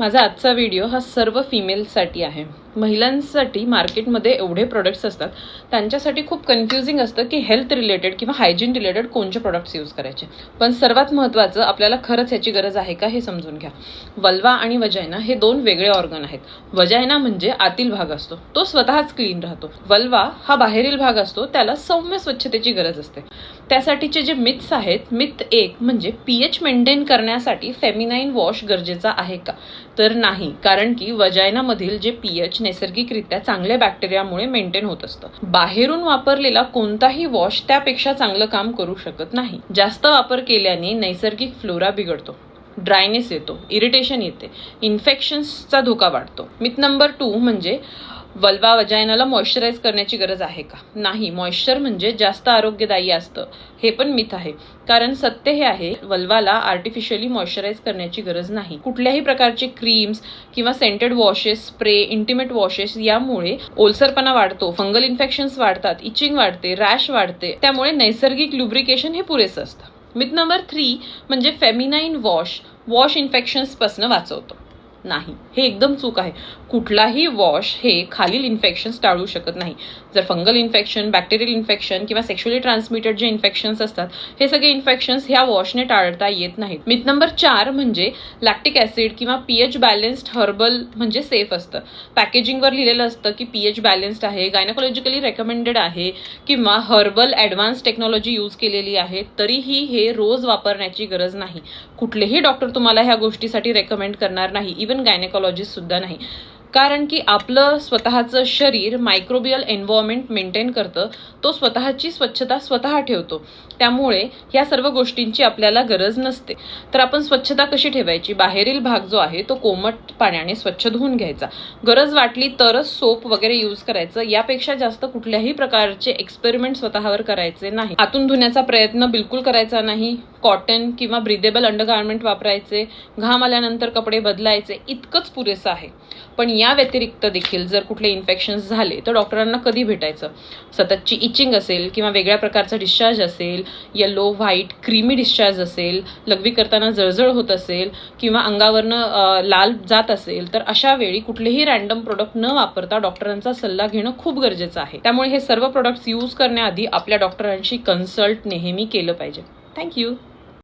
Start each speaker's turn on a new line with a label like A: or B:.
A: माझा आजचा व्हिडिओ हा सर्व फिमेलसाठी आहे. महिलांसाठी मार्केटमध्ये एवढे प्रोडक्ट्स असतात, त्यांच्यासाठी खूप कन्फ्युजिंग असतं की हेल्थ रिलेटेड किंवा हायजीन रिलेटेड कोणते प्रोडक्ट्स यूज करायचे. पण सर्वात महत्त्वाचं आपल्याला खरंच ह्याची गरज आहे का हे समजून घ्या. वल्वा आणि वजायना हे दोन वेगळे ऑर्गन आहेत. वजायना म्हणजे आतील भाग असतो, तो स्वतःच क्लीन राहतो. वल्वा हा बाहेरील भाग असतो, त्याला सौम्य स्वच्छतेची गरज असते. त्यासाठीचे जे मिथ्स आहेत, मिथ 1 म्हणजे पीएच मेंटेन करण्यासाठी फेमिनाईन वॉश गरजेचा आहे का? तर नाही, कारण की वजायनामधील जे पीएच नैसर्गिकरित्या चांगल्या बॅक्टेरियामुळे मेंटेन होत असतं. बाहेरून वापरलेला कोणताही वॉश त्यापेक्षा चांगलं काम करू शकत नाही. जास्त वापर केल्याने नैसर्गिक फ्लोरा बिघडतो, ड्रायनेस येतो, इरिटेशन येते, इन्फेक्शन्सचा धोका वाढतो. मिथ नंबर 2 म्हणजे वल्वा वजायनाला मॉइश्चराईज करण्याची गरज आहे का? नाही, मॉइश्चर म्हणजे जास्त आरोग्यदायी असतं, हे पण मिथ आहे. कारण सत्य हे आहे, वल्वाला आर्टिफिशियली मॉइश्चराईज करण्याची गरज नाही. कुठल्याही प्रकारचे क्रीम्स किंवा scented washes, spray, intimate washes यामुळे ओलसरपणा वाढतो, फंगल इन्फेक्शन्स वाढतात, इचिंग वाढते, रॅश वाढते. त्यामुळे नैसर्गिक लुब्रिकेशन हे पुरेसं असतं. मिथ नंबर 3 म्हणजे फेमिनाईन वॉश इन्फेक्शन्सपासून वाचवतो. नाही, हे एकदम चूक आहे. कुठलाही वॉश हे खालील इन्फेक्शन्स टाळू शकत नाही. जर फंगल इन्फेक्शन, बॅक्टेरियल इन्फेक्शन किंवा सेक्शुअली ट्रान्समिटेड जे इन्फेक्शन्स असतात, हे सगळे इन्फेक्शन्स ह्या वॉशने टाळता येत नाहीत. मिथ नंबर 4 म्हणजे लॅक्टिक ऍसिड किंवा पीएच बॅलन्स्ड हर्बल म्हणजे सेफ असतं. पॅकेजिंगवर लिहिलेलं असतं की पीएच बॅलन्स्ड आहे, गायनोकॉलॉजिकली रेकमेंडेड आहे किंवा हर्बल ॲडव्हान्स टेक्नॉलॉजी यूज केलेली आहे, तरीही हे रोज वापरण्याची गरज नाही. कुठलेही डॉक्टर तुम्हाला ह्या गोष्टीसाठी रेकमेंड करणार नाही, इवन गायनेकॉलॉजिस्ट सुद्धा नाही. कारण की आपलं स्वतःचं शरीर मायक्रोबियल एन्व्हायरमेंट मेंटेन करतं, तो स्वतःची स्वच्छता स्वतः ठेवतो. त्यामुळे ह्या सर्व गोष्टींची आपल्याला गरज नसते. तर आपण स्वच्छता कशी ठेवायची? बाहेरील भाग जो आहे तो कोमट पाण्याने स्वच्छ धुवून घ्यायचा. गरज वाटली तरच सोप वगैरे यूज करायचं. यापेक्षा जास्त कुठल्याही प्रकारचे एक्सपेरिमेंट स्वतःवर करायचे नाही. आतून धुण्याचा प्रयत्न बिलकुल करायचा नाही. कॉटन किंवा ब्रिदेबल अंडरगार्मेंट वापरायचे. घाम आल्यानंतर कपडे बदलायचे, इतकंच पुरेसं आहे. पण या व्यतिरिक्त देखील जर कुठले इन्फेक्शन्स झाले तर डॉक्टरांना कधी भेटायचं? सततची इचिंग असेल किंवा वेगळ्या प्रकारचा डिस्चार्ज असेल, येलो, व्हाईट, क्रीमी डिस्चार्ज असेल, लघवी करताना जळजळ होत असेल किंवा अंगावरनं लाल जात असेल, तर अशा वेळी कुठलेही रॅन्डम प्रोडक्ट न वापरता डॉक्टरांचा सल्ला घेणं खूप गरजेचं आहे. त्यामुळे हे सर्व प्रोडक्ट्स यूज करण्याआधी आपल्या डॉक्टरांशी कन्सल्ट नेहमी केलं पाहिजे. थँक्यू.